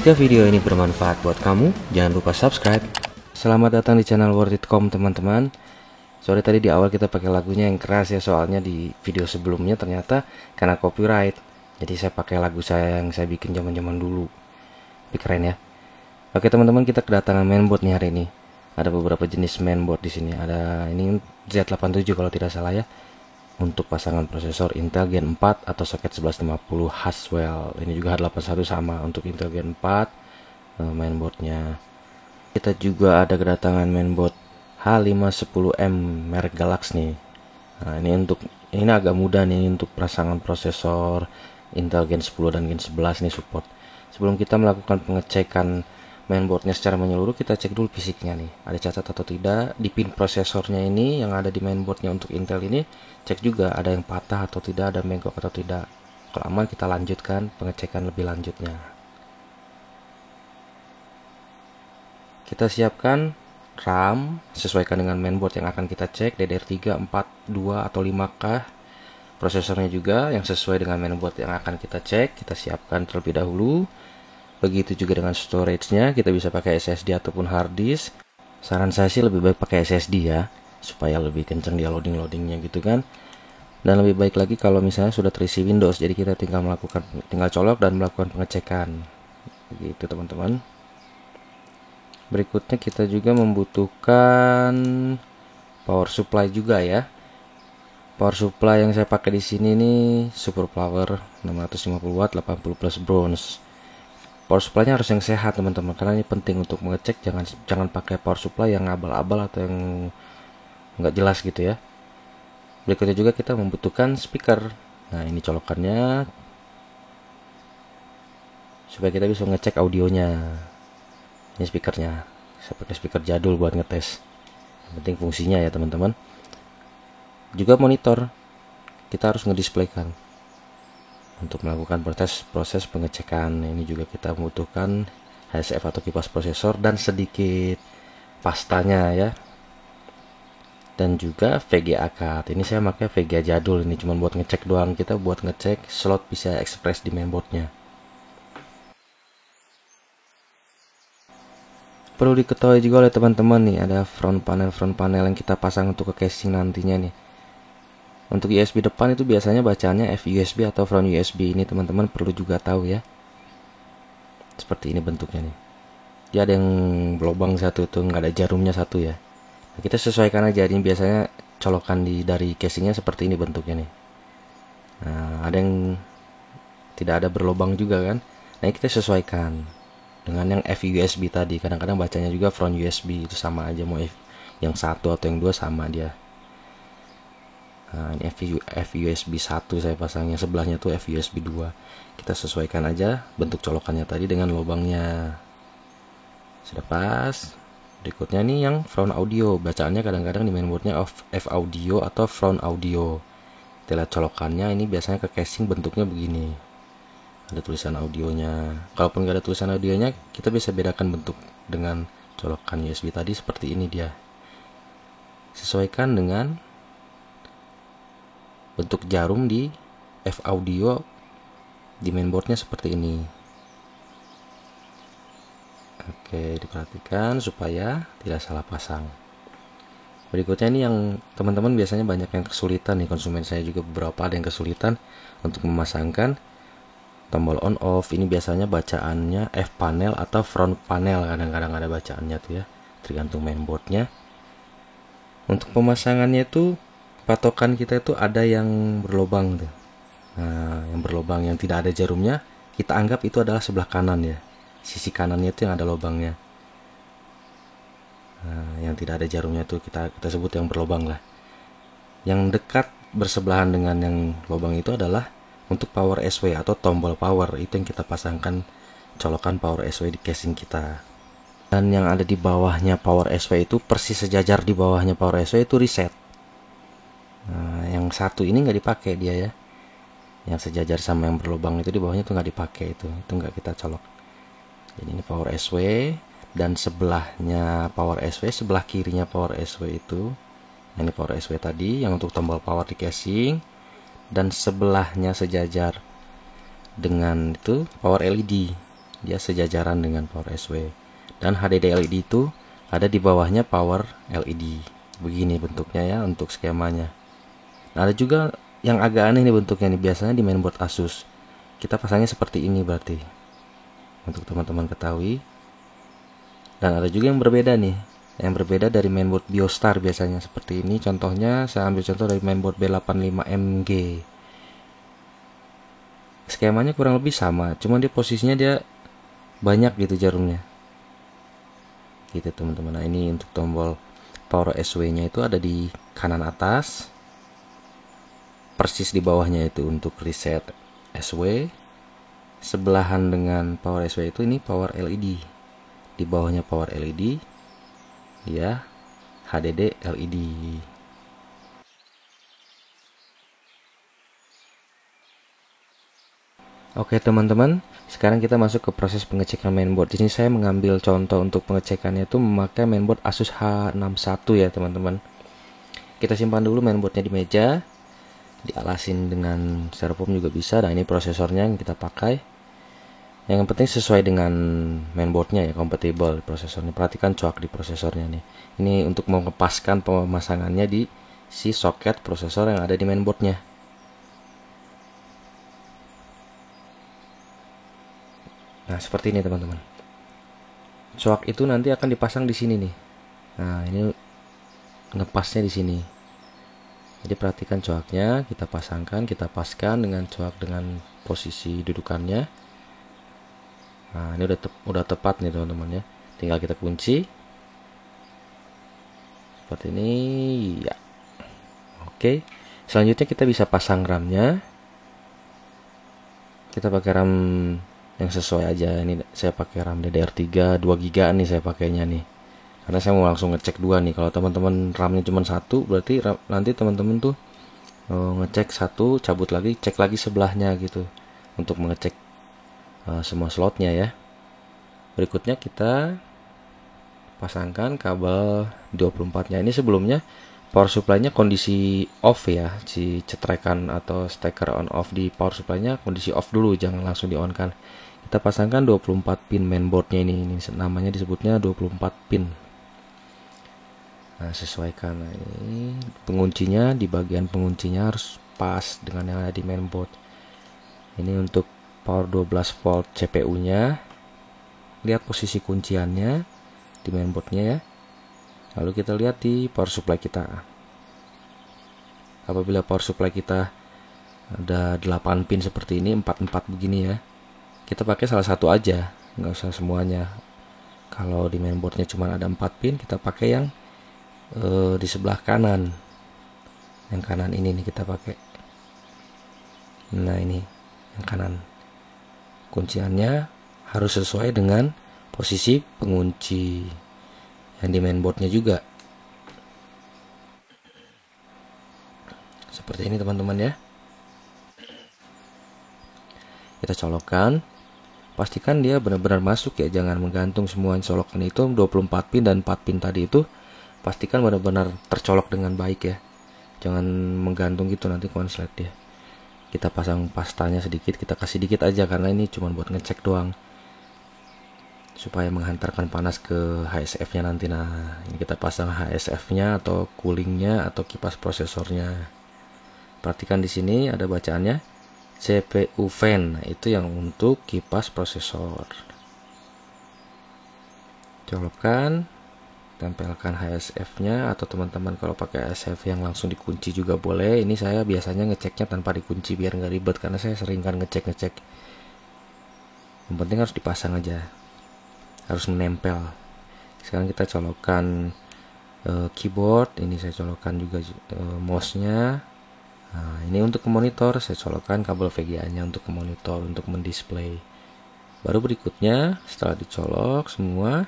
Jika video ini bermanfaat buat kamu, jangan lupa subscribe. Selamat datang di channel Worth.com teman-teman. Sorry tadi di awal kita pakai lagunya yang keras ya, soalnya di video sebelumnya ternyata karena copyright. Jadi saya pakai lagu saya yang saya bikin zaman-zaman dulu. Tapi keren ya. Oke teman-teman, kita kedatangan mainboard nih hari ini. Ada beberapa jenis mainboard di sini. Ada ini Z87 kalau tidak salah ya. Untuk pasangan prosesor Intel Gen 4 atau soket 1150 Haswell. Ini juga H81 sama untuk Intel Gen 4 mainboardnya. Kita juga ada kedatangan mainboard H510M merek Galax nih. Nah, ini agak mudah nih untuk pasangan prosesor Intel Gen 10 dan Gen 11 nih support. Sebelum kita melakukan pengecekan mainboardnya secara menyeluruh, kita cek dulu fisiknya nih, ada cacat atau tidak di pin prosesornya ini yang ada di mainboardnya. Untuk Intel ini cek juga ada yang patah atau tidak, ada menggok atau tidak. Kalau aman kita lanjutkan pengecekan lebih lanjutnya. Kita siapkan RAM, sesuaikan dengan mainboard yang akan kita cek, DDR3, 4, 2 atau 5K. Prosesornya juga yang sesuai dengan mainboard yang akan kita cek, kita siapkan terlebih dahulu. Begitu juga dengan storage-nya, kita bisa pakai SSD ataupun hard disk. Saran saya sih lebih baik pakai SSD ya, supaya lebih kenceng dia loadingnya gitu kan. Dan lebih baik lagi kalau misalnya sudah terisi Windows, jadi kita tinggal colok dan melakukan pengecekan. Begitu teman-teman. Berikutnya kita juga membutuhkan power supply juga ya. Power supply yang saya pakai di sini nih Super Power 650 watt 80 plus bronze. Power supply-nya harus yang sehat teman-teman, karena ini penting untuk mengecek. Jangan pakai power supply yang abal-abal atau yang nggak jelas gitu ya. Berikutnya juga kita membutuhkan speaker. Nah ini colokannya supaya kita bisa ngecek audionya. Ini speakernya, saya pakai speaker jadul buat ngetes. Yang penting fungsinya ya teman-teman. Juga monitor kita harus ngedisplaykan untuk melakukan proses pengecekan. Ini juga kita membutuhkan HSF atau kipas prosesor dan sedikit pastanya ya. Dan juga VGA card. Ini saya pakai VGA jadul, ini cuma buat ngecek doang, kita buat ngecek slot PCI Express di mainboardnya. Perlu diketahui juga oleh teman-teman nih, ada front panel yang kita pasang untuk ke casing nantinya nih. Untuk USB depan itu biasanya bacaannya FUSB atau front USB. Ini teman-teman perlu juga tahu ya. Seperti ini bentuknya nih. Dia ada yang berlubang satu tuh, nggak ada jarumnya satu ya. Nah, kita sesuaikan aja. Ini biasanya colokan dari casingnya seperti ini bentuknya nih. Nah, ada yang tidak ada berlubang juga kan. Nah, ini kita sesuaikan dengan yang FUSB tadi. Kadang-kadang bacanya juga front USB, itu sama aja, mau yang satu atau yang dua sama dia. Nah, ini FUSB 1 saya pasangnya, sebelahnya tuh FUSB 2. Kita sesuaikan aja bentuk colokannya tadi dengan lubangnya. Sudah pas. Berikutnya nih yang front audio. Bacaannya kadang-kadang di mainboardnya F audio atau front audio. Kita lihat colokannya, ini biasanya ke casing bentuknya begini. Ada tulisan audionya. Kalaupun nggak ada tulisan audionya, kita bisa bedakan bentuk dengan colokan USB tadi seperti ini dia. Sesuaikan dengan bentuk jarum di F audio di mainboardnya seperti ini. Oke, diperhatikan supaya tidak salah pasang. Berikutnya ini yang teman-teman biasanya banyak yang kesulitan nih, konsumen saya juga beberapa ada yang kesulitan untuk memasangkan tombol on off. Ini biasanya bacaannya F panel atau front panel, kadang-kadang ada bacaannya tuh ya, tergantung mainboardnya. Untuk pemasangannya itu patokan kita itu ada yang berlubang tuh. Nah, yang berlubang yang tidak ada jarumnya kita anggap itu adalah sebelah kanan ya. Sisi kanannya itu yang ada lubangnya. Nah, yang tidak ada jarumnya itu kita sebut yang berlubang lah. Yang dekat bersebelahan dengan yang lubang itu adalah untuk power SW atau tombol power. Itu yang kita pasangkan colokan power SW di casing kita. Dan yang ada di bawahnya power SW itu persis sejajar di bawahnya power SW itu reset. Nah, yang satu ini nggak dipakai dia ya. Yang sejajar sama yang berlubang itu di bawahnya tuh nggak dipakai, itu nggak kita colok. Jadi ini power SW dan sebelahnya power SW, sebelah kirinya power SW itu. Nah, ini power SW tadi yang untuk tombol power di casing, dan sebelahnya sejajar dengan itu power LED. dia sejajaran dengan power SW. Dan HDD LED itu ada di bawahnya power LED. Begini bentuknya ya untuk skemanya. Nah, ada juga yang agak aneh nih bentuknya nih, biasanya di mainboard Asus kita pasangnya seperti ini berarti, untuk teman-teman ketahui. Dan ada juga yang berbeda nih, yang berbeda dari mainboard Biostar biasanya seperti ini. Contohnya saya ambil contoh dari mainboard B85MG. Skemanya kurang lebih sama, cuman dia posisinya dia banyak gitu jarumnya. Gitu teman-teman. Nah, ini untuk tombol power SW-nya itu ada di kanan atas. Persis di bawahnya itu untuk reset SW. Sebelahan dengan power SW itu ini power LED. Di bawahnya power LED. Ya, HDD LED. Oke teman-teman, sekarang kita masuk ke proses pengecekan mainboard. Di sini saya mengambil contoh untuk pengecekannya itu memakai mainboard Asus H61 ya teman-teman. Kita simpan dulu mainboardnya di meja, dialasin dengan styrofoam juga bisa. Nah, ini prosesornya yang kita pakai. Yang penting sesuai dengan mainboardnya ya, kompatibel prosesornya. Perhatikan coak di prosesornya nih. Ini untuk mengepaskan pemasangannya di si soket prosesor yang ada di mainboardnya. Nah, seperti ini teman-teman. Coak itu nanti akan dipasang di sini nih. Nah, ini ngepasnya di sini. Jadi perhatikan coaknya, kita pasangkan, kita paskan dengan coak dengan posisi dudukannya. Nah, ini udah tepat nih teman-teman ya. Tinggal kita kunci. Seperti ini ya. Oke. Selanjutnya kita bisa pasang RAM-nya. Kita pakai RAM yang sesuai aja. Ini saya pakai RAM DDR3 2 GB nih saya pakainya nih. Karena saya mau langsung ngecek dua nih. Kalau teman-teman RAM-nya cuma satu, berarti nanti teman-teman tuh ngecek satu, cabut lagi, cek lagi sebelahnya gitu untuk mengecek semua slotnya ya. Berikutnya kita pasangkan kabel 24-nya. Ini sebelumnya power supply-nya kondisi off ya. Si cetrekan atau steker on off di power supply-nya kondisi off dulu, jangan langsung di on kan. Kita pasangkan 24 pin mainboardnya ini namanya disebutnya 24 pin. Nah, sesuaikan. Nah, ini penguncinya, di bagian penguncinya harus pas dengan yang ada di mainboard. Ini untuk power 12 volt CPU-nya. Lihat posisi kunciannya di mainboardnya ya. Lalu kita lihat di power supply kita. Apabila power supply kita ada 8 pin seperti ini, 4 begini ya, kita pakai salah satu aja, nggak usah semuanya. Kalau di mainboardnya cuma ada 4 pin, kita pakai yang di sebelah kanan. Yang kanan ini nih kita pakai. Nah, ini yang kanan. Kunciannya harus sesuai dengan posisi pengunci yang di mainboardnya juga. Seperti ini teman-teman ya. Kita colokkan. Pastikan dia benar-benar masuk ya, jangan menggantung semua colokan itu 24 pin dan 4 pin tadi itu. Pastikan benar-benar tercolok dengan baik ya. Jangan menggantung gitu, nanti konslet dia. Kita pasang pastanya sedikit, kita kasih dikit aja karena ini cuma buat ngecek doang. Supaya menghantarkan panas ke HSF-nya nanti. Nah, ini kita pasang HSF-nya atau coolingnya atau kipas prosesornya. Perhatikan di sini ada bacaannya CPU fan. Nah, itu yang untuk kipas prosesor. Colokkan, tempelkan HSF-nya, atau teman-teman kalau pakai HSF yang langsung dikunci juga boleh. Ini saya biasanya ngeceknya tanpa dikunci biar nggak ribet karena saya sering kan ngecek. Yang penting harus dipasang aja, harus menempel. Sekarang kita colokkan keyboard. Ini saya colokkan juga mouse-nya. Nah, ini untuk ke monitor saya colokkan kabel VGA-nya untuk ke monitor untuk mendisplay. Baru berikutnya setelah dicolok semua,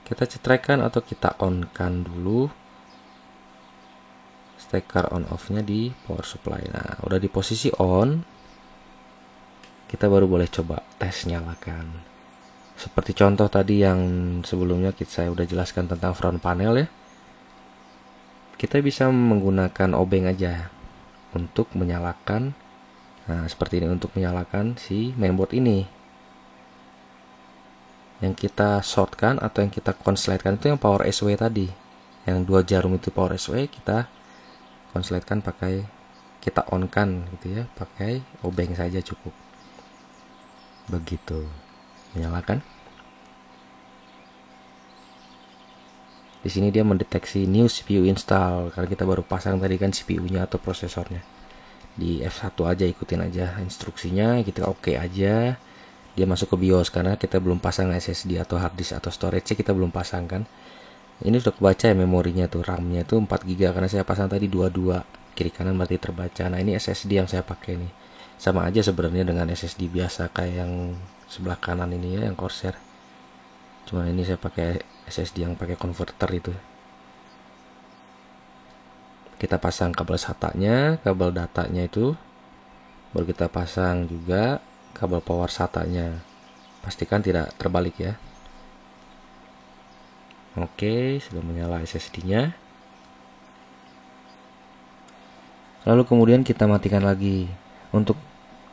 kita cetrekan atau kita on-kan dulu steker on off-nya di power supply. Nah, udah di posisi on, kita baru boleh coba tes nyalakan. Seperti contoh tadi yang sebelumnya saya udah jelaskan tentang front panel ya. Kita bisa menggunakan obeng aja untuk menyalakan. Nah, seperti ini untuk menyalakan si mainboard ini. Yang kita shortkan atau yang kita konsletkan itu yang power SW tadi. Yang 2 jarum itu power SW, kita konsletkan pakai, kita on kan gitu ya, pakai obeng saja cukup. Begitu. Menyalakan. Di sini dia mendeteksi new CPU install karena kita baru pasang tadi kan CPU-nya atau prosesornya. Di F1 aja, ikutin aja instruksinya, kita oke aja. Dia masuk ke BIOS karena kita belum pasang SSD atau hard disk atau storage, kita belum pasang kan. Ini sudah kebaca ya memorinya tuh, RAM-nya tuh 4 GB karena saya pasang tadi 22. Kiri kanan berarti terbaca. Nah, ini SSD yang saya pakai nih. Sama aja sebenarnya dengan SSD biasa kayak yang sebelah kanan ini ya, yang Corsair. Cuma ini saya pakai SSD yang pakai converter itu. Kita pasang kabel SATA-nya, kabel datanya itu. Baru kita pasang juga kabel power SATA-nya. Pastikan tidak terbalik ya. Oke, sudah menyala SSD-nya. Lalu kemudian kita matikan lagi. Untuk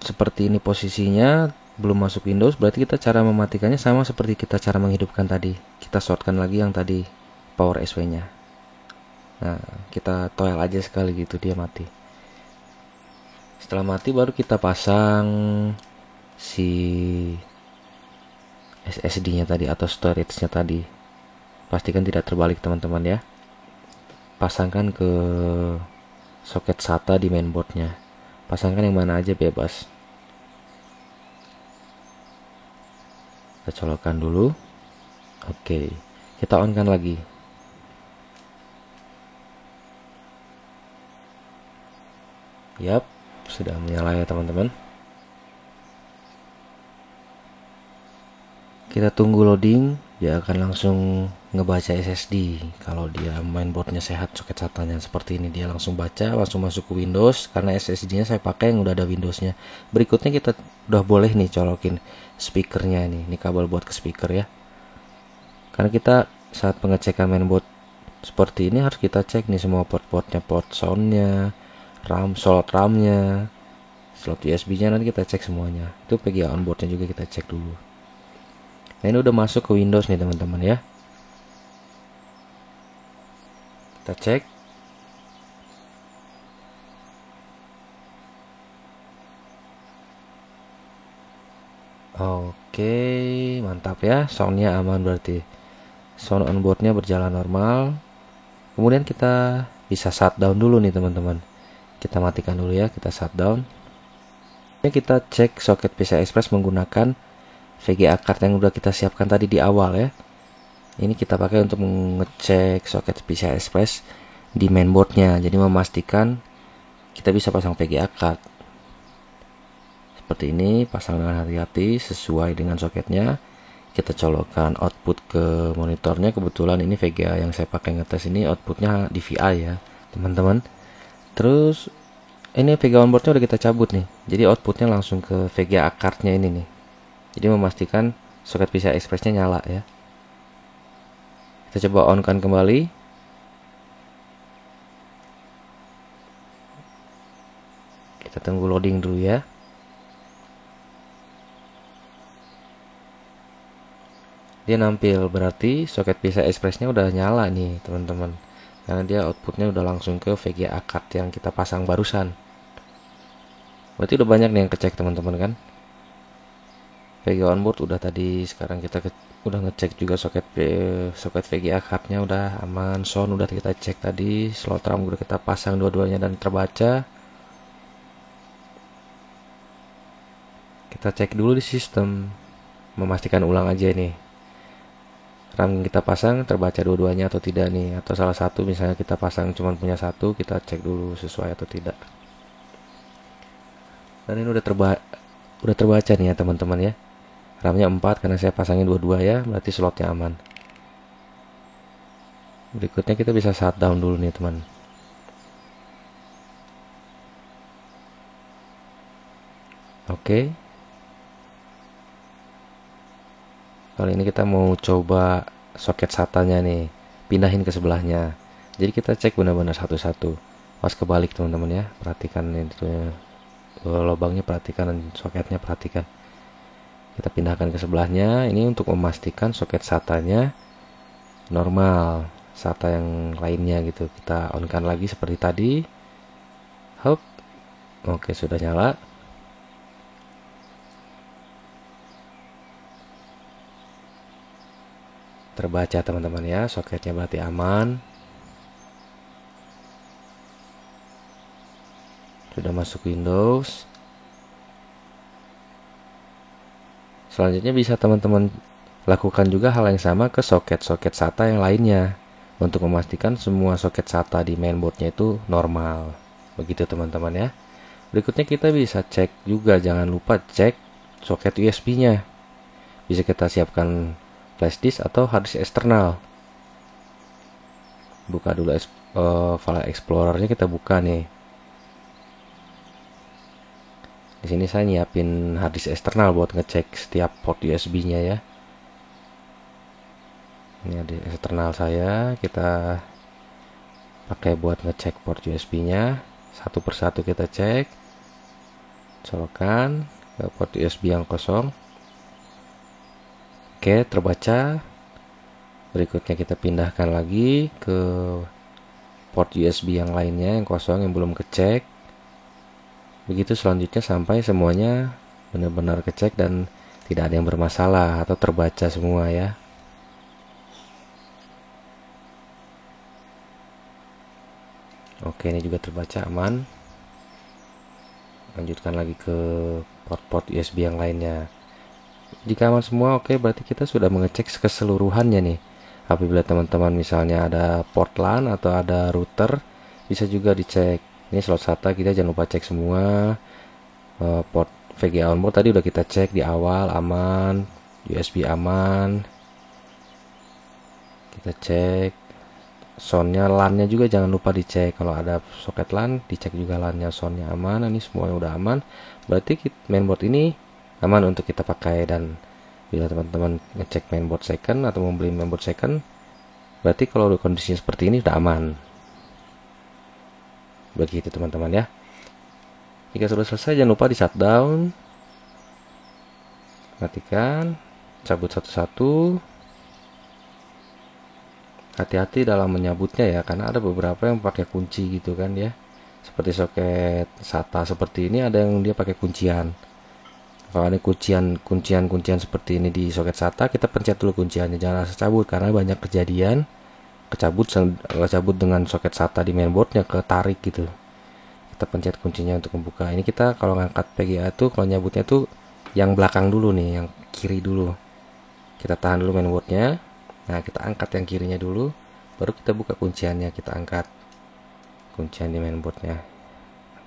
seperti ini posisinya, belum masuk Windows, berarti kita cara mematikannya sama seperti kita cara menghidupkan tadi. Kita shortkan lagi yang tadi power SW-nya. Nah, kita toel aja sekali gitu, dia mati. Setelah mati baru kita pasang si SSD-nya tadi atau storage-nya tadi. Pastikan tidak terbalik teman-teman ya. Pasangkan ke soket SATA di mainboard-nya. Pasangkan yang mana aja bebas. Kita colokkan dulu. Oke, kita on kan lagi. Yap, sudah menyala ya teman-teman. Kita tunggu loading, dia akan langsung ngebaca SSD. Kalau dia mainboardnya sehat, soket SATA-nya seperti ini, dia langsung baca, langsung masuk ke Windows. Karena SSD-nya saya pakai yang udah ada Windows-nya. Berikutnya kita udah boleh nih colokin speakernya nih. Ini kabel buat ke speaker ya. Karena kita saat pengecekan mainboard seperti ini harus kita cek nih semua port-portnya, port sound-nya, RAM, slot RAM-nya, slot USB-nya, nanti kita cek semuanya. Itu PGA onboard-nya juga kita cek dulu. Nah, ini udah masuk ke Windows nih teman-teman ya. Kita cek. Oke, mantap ya. Soundnya aman berarti. Sound onboardnya berjalan normal. Kemudian kita bisa shutdown dulu nih teman-teman. Kita matikan dulu ya, kita shutdown. Ini kita cek soket PCI Express menggunakan VGA card yang udah kita siapkan tadi di awal ya. Ini kita pakai untuk mengecek soket PCI Express di mainboardnya. Jadi memastikan kita bisa pasang VGA card. Seperti ini, pasang dengan hati-hati sesuai dengan soketnya. Kita colokkan output ke monitornya. Kebetulan ini VGA yang saya pakai ngetes ini outputnya DVI ya teman-teman. Terus ini VGA onboardnya udah kita cabut nih. Jadi outputnya langsung ke VGA cardnya ini nih. Jadi memastikan soket PCI Express-nya nyala ya. Kita coba on kan kembali. Kita tunggu loading dulu ya. Dia nampil, berarti soket PCI Express-nya udah nyala nih teman-teman. Karena dia outputnya udah langsung ke VGA card yang kita pasang barusan. Berarti udah banyak nih yang kecek teman-teman kan. VGA onboard udah tadi, sekarang kita udah ngecek juga soket VGA cardnya udah aman, sound udah kita cek tadi, slot RAM udah kita pasang dua-duanya dan terbaca. Kita cek dulu di sistem, memastikan ulang aja nih RAM yang kita pasang terbaca dua-duanya atau tidak nih, atau salah satu misalnya kita pasang cuma punya satu, kita cek dulu sesuai atau tidak. Dan ini udah terbaca nih ya teman-teman ya. RAM-nya 4 karena saya pasangnya dua-dua ya, berarti slotnya aman. Berikutnya kita bisa shutdown dulu nih teman. Oke. Kali ini kita mau coba soket SATA-nya nih, pindahin ke sebelahnya. Jadi kita cek benar-benar satu-satu. Pas kebalik teman-teman ya, perhatikan itu lubangnya, perhatikan dan soketnya perhatikan. Kita pindahkan ke sebelahnya. Ini untuk memastikan soket SATA-nya normal, SATA yang lainnya gitu. Kita on-kan lagi seperti tadi. Hop. Oke, sudah nyala. Terbaca teman-teman ya, soketnya berarti aman. Sudah masuk Windows. Selanjutnya bisa teman-teman lakukan juga hal yang sama ke soket-soket SATA yang lainnya untuk memastikan semua soket SATA di mainboardnya itu normal. Begitu teman-teman ya. Berikutnya kita bisa cek juga, jangan lupa cek soket USB-nya. Bisa kita siapkan flash disk atau hard disk eksternal. Buka dulu file explorer-nya, kita buka nih. Di sini saya nyiapin hard disk eksternal buat ngecek setiap port USB-nya ya. Ini hard disk eksternal saya, kita pakai buat ngecek port USB-nya. Satu persatu kita cek. Colokan ke port USB yang kosong. Oke, terbaca. Berikutnya kita pindahkan lagi ke port USB yang lainnya yang kosong, yang belum kecek. Begitu selanjutnya sampai semuanya benar-benar kecek dan tidak ada yang bermasalah atau terbaca semua ya. Oke, ini juga terbaca aman. Lanjutkan lagi ke port-port USB yang lainnya. Jika aman semua, oke, berarti kita sudah mengecek keseluruhannya nih. Apabila teman-teman misalnya ada port LAN atau ada router, bisa juga dicek. Ini slot SATA kita jangan lupa cek semua. Port VGA onboard tadi udah kita cek di awal, aman. USB aman. Kita cek soundnya, LAN-nya juga jangan lupa dicek. Kalau ada soket LAN, dicek juga LAN-nya, soundnya aman. Ini semuanya udah aman. Berarti mainboard ini aman untuk kita pakai. Dan bila teman-teman ngecek mainboard second atau membeli mainboard second, berarti kalau kondisinya seperti ini udah aman. Begitu teman-teman ya. Jika sudah selesai, jangan lupa di shutdown, matikan, cabut satu-satu. Hati-hati dalam menyabutnya ya, karena ada beberapa yang pakai kunci gitu kan ya. Seperti soket SATA seperti ini, ada yang dia pakai kuncian. Kalau ada kuncian seperti ini di soket SATA, kita pencet dulu kunciannya, jangan langsung cabut, karena banyak kejadian kecabut dengan soket SATA di mainboardnya ketarik gitu. Kita pencet kuncinya untuk membuka. Ini kita kalau ngangkat PGA tuh, kalau nyabutnya tuh yang belakang dulu nih, yang kiri dulu. Kita tahan dulu mainboardnya. Nah, kita angkat yang kirinya dulu, baru kita buka kunciannya, kita angkat kuncian di mainboardnya.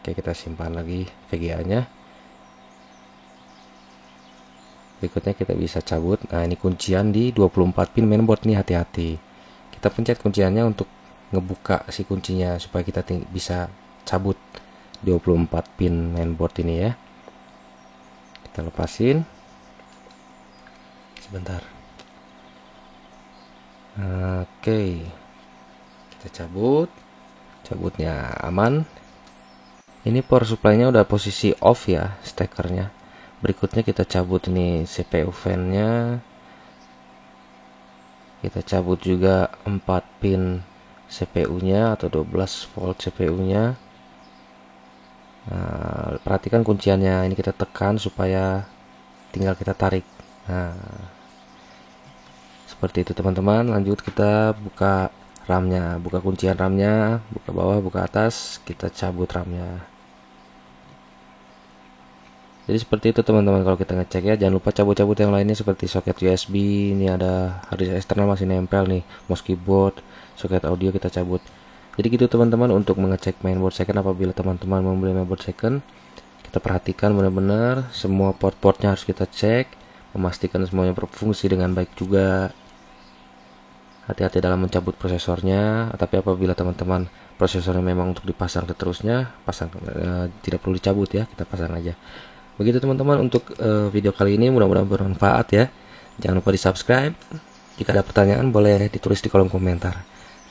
Oke, kita simpan lagi VGA-nya. Berikutnya kita bisa cabut. Nah, ini kuncian di 24 pin mainboard nih, hati-hati. Kita pencet kunciannya untuk ngebuka si kuncinya supaya kita bisa cabut 24 pin mainboard ini ya. Kita lepasin. Sebentar. Oke. Kita cabutnya aman. Ini power supply-nya udah posisi off ya, stekernya. Berikutnya kita cabut ini CPU fan-nya. Kita cabut juga 4 pin CPU-nya atau 12 volt CPU-nya. Nah, perhatikan kunciannya, ini kita tekan supaya tinggal kita tarik. Nah, seperti itu teman-teman. Lanjut kita buka RAM-nya, buka kuncian RAM-nya, buka bawah, buka atas, kita cabut RAM-nya. Jadi seperti itu teman-teman kalau kita ngecek ya. Jangan lupa cabut-cabut yang lainnya seperti soket USB. Ini ada hard disk eksternal masih nempel nih, mouse keyboard, soket audio kita cabut. Jadi gitu teman-teman untuk mengecek mainboard second. Apabila teman-teman membeli mainboard second, kita perhatikan benar-benar semua port-portnya harus kita cek, memastikan semuanya berfungsi dengan baik juga. Hati-hati dalam mencabut prosesornya. Tapi apabila teman-teman prosesornya memang untuk dipasang seterusnya, tidak perlu dicabut ya, kita pasang aja. Begitu teman-teman untuk video kali ini, mudah-mudahan bermanfaat ya. Jangan lupa di subscribe. Jika ada pertanyaan boleh ditulis di kolom komentar.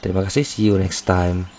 Terima kasih, see you next time.